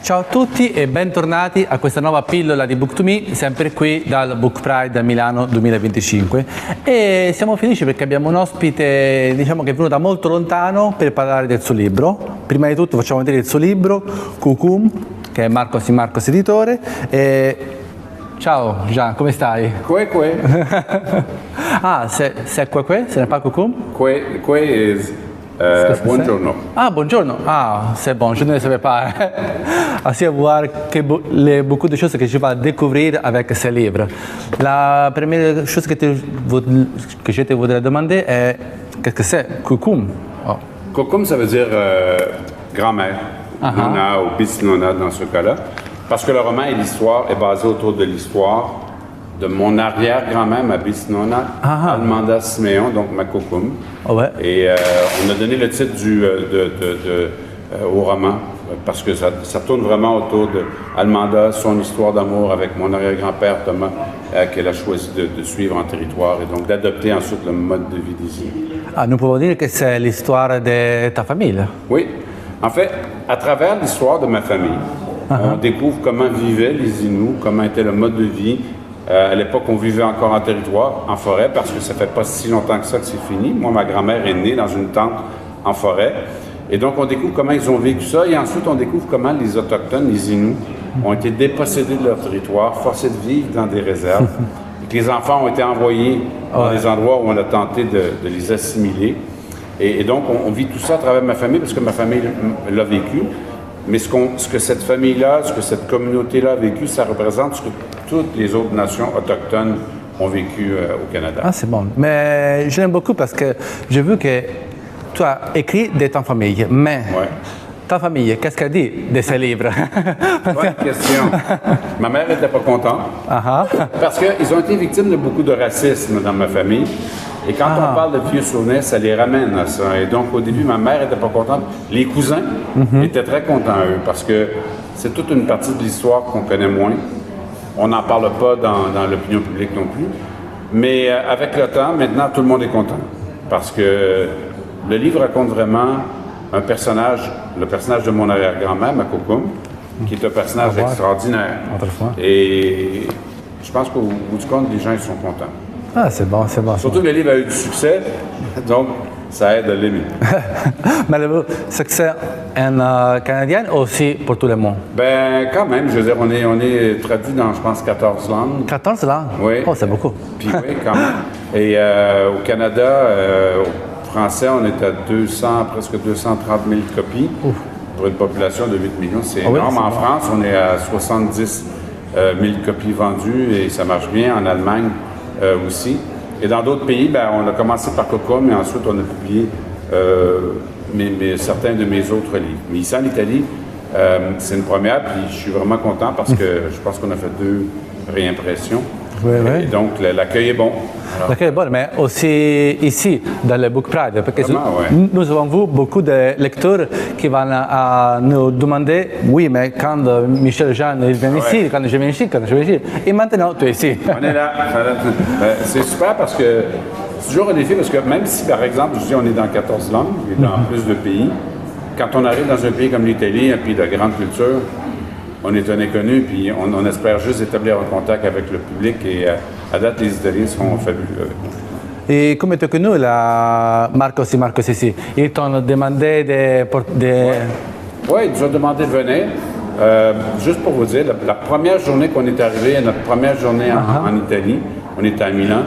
Ciao a tutti e bentornati a questa nuova pillola di Book2Me, sempre qui dal Book Pride a Milano 2025. E siamo felici perché abbiamo un ospite, diciamo, che è venuto da molto lontano per parlare del suo libro. Prima di tutto facciamo vedere il suo libro, Coucou, che è Marcos di Marcos Editore. Ciao Jean, come stai? Quoi. Ah, c'est quoi? Ce n'est pas Coucou? Quoi is buongiorno. Ah, buongiorno. Ah, c'est bon, je ne le savais pas. Ainsi à voir que beaucoup de choses que je vais découvrir avec ce livre. La première chose que je te voudrais demander est qu'est-ce que c'est, Coucou? Oh. Coucou, ça veut dire grand-mère, nonna ou bis-nonna dans ce cas-là. Parce que le roman et l'histoire est basé autour de l'histoire de mon arrière-grand-mère, ma bis-nonna, Almanda Siméon, donc ma Coucou. Oh ouais. Et on a donné le titre au roman parce que ça tourne vraiment autour de Almanda, son histoire d'amour avec mon arrière-grand-père Thomas, qu'elle a choisi de suivre en territoire et donc d'adopter ensuite le mode de vie des Inuits. Ah, nous pouvons dire que c'est l'histoire de ta famille. Oui. En fait, à travers l'histoire de ma famille, on découvre comment vivaient les Inuits, comment était le mode de vie. À l'époque, on vivait encore en territoire, en forêt, parce que ça fait pas si longtemps que ça que c'est fini. Moi, ma grand-mère est née dans une tente en forêt. Et donc, on découvre comment ils ont vécu ça. Et ensuite, on découvre comment les Autochtones, les Inuits, ont été dépossédés de leur territoire, forcés de vivre dans des réserves. Et que les enfants ont été envoyés dans des endroits où on a tenté de les assimiler. Et donc, on vit tout ça à travers ma famille, parce que ma famille l'a vécu. Mais ce que cette famille-là, ce que cette communauté-là a vécu, ça représente ce que toutes les autres nations autochtones ont vécu au Canada. Ah, c'est bon. Mais je l'aime beaucoup parce que j'ai vu que tu as écrit de ta famille, mais ta famille, qu'est-ce qu'elle dit de ce livre? Bonne question. Ma mère n'était pas contente parce qu'ils ont été victimes de beaucoup de racisme dans ma famille. Et quand on parle de vieux souvenirs, ça les ramène à ça. Et donc, au début, ma mère n'était pas contente. Les cousins étaient très contents, eux, parce que c'est toute une partie de l'histoire qu'on connaît moins. On n'en parle pas dans l'opinion publique non plus. Mais avec le temps, maintenant, tout le monde est content. Parce que le livre raconte vraiment un personnage, le personnage de mon arrière-grand-mère, ma Coucou, qui est un personnage extraordinaire. Et je pense qu'au bout du compte, les gens ils sont contents. Ah, c'est bon, c'est bon. Surtout que le livre a eu du succès, donc ça aide à l'aimer. Mais le succès en canadien aussi pour tout le monde? Ben, quand même, je veux dire, on est traduit dans, je pense, 14 langues. 14 langues? Oui. Oh, c'est beaucoup. Puis oui, quand même. Et au Canada, au français, on est à presque 230 000 copies pour une population de 8 millions. C'est énorme. En France, on est à 70 000 copies vendues et ça marche bien. En Allemagne, aussi. Et dans d'autres pays, ben, on a commencé par Coucou, mais ensuite on a publié certains de mes autres livres. Mais ici en Italie, c'est une première, puis je suis vraiment content parce que je pense qu'on a fait 2 réimpressions. Et donc l'accueil est bon. L'accueil est bon, mais aussi ici, dans le Book Pride, parce que nous avons vu beaucoup de lecteurs qui vont nous demander, oui, mais quand Michel Jean vient ici, quand je viens ici, et maintenant tu es ici. On est là. C'est super parce que c'est toujours un défi, parce que même si, par exemple, je dis on est dans 14 langues et dans plus de pays, quand on arrive dans un pays comme l'Italie, un pays de grande culture, on est un inconnu, puis on espère juste établir un contact avec le public et à date, les Italiens sont fabuleux avec nous. Et comment tu connu Marcos et Marcos ici? Ils t'ont demandé Oui, ils nous ont demandé de venir. Juste pour vous dire, la première journée qu'on est arrivé, notre première journée en Italie, on était à Milan.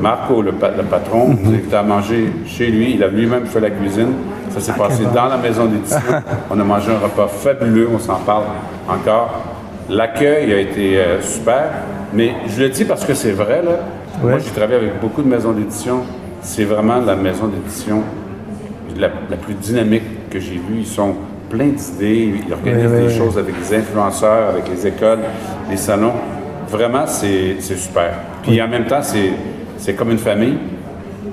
Marco, le patron, nous a invité à manger chez lui. Il a lui-même fait la cuisine. Ça s'est passé dans la maison d'édition. On a mangé un repas fabuleux, on s'en parle encore. L'accueil a été super, mais je le dis parce que c'est vrai. Là. Moi, j'ai travaillé avec beaucoup de maisons d'édition. C'est vraiment la maison d'édition la plus dynamique que j'ai vue. Ils sont pleins d'idées, ils organisent des choses avec les influenceurs, avec les écoles, les salons. Vraiment, c'est super. Puis en même temps, c'est comme une famille.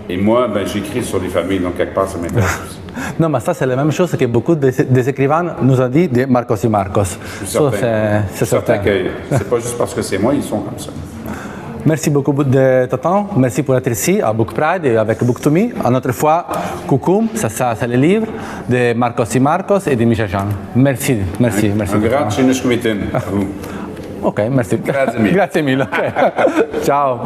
Et moi, ben, j'écris sur les familles, donc quelque part, ça m'intéresse aussi. Non, mais ça, c'est la même chose que beaucoup des écrivains nous ont dit de Marcos et Marcos. Je suis certain que c'est pas juste parce que c'est moi, ils sont comme ça. Merci beaucoup de ton temps. Merci pour être ici à Book Pride et avec Book2Me. À notre fois, Coucou, ça c'est le livre de Marcos y Marcos et de Michel Jean. Merci. Un grand cine. Ok, merci. Grazie mille. Grazie mille. Okay. Ciao.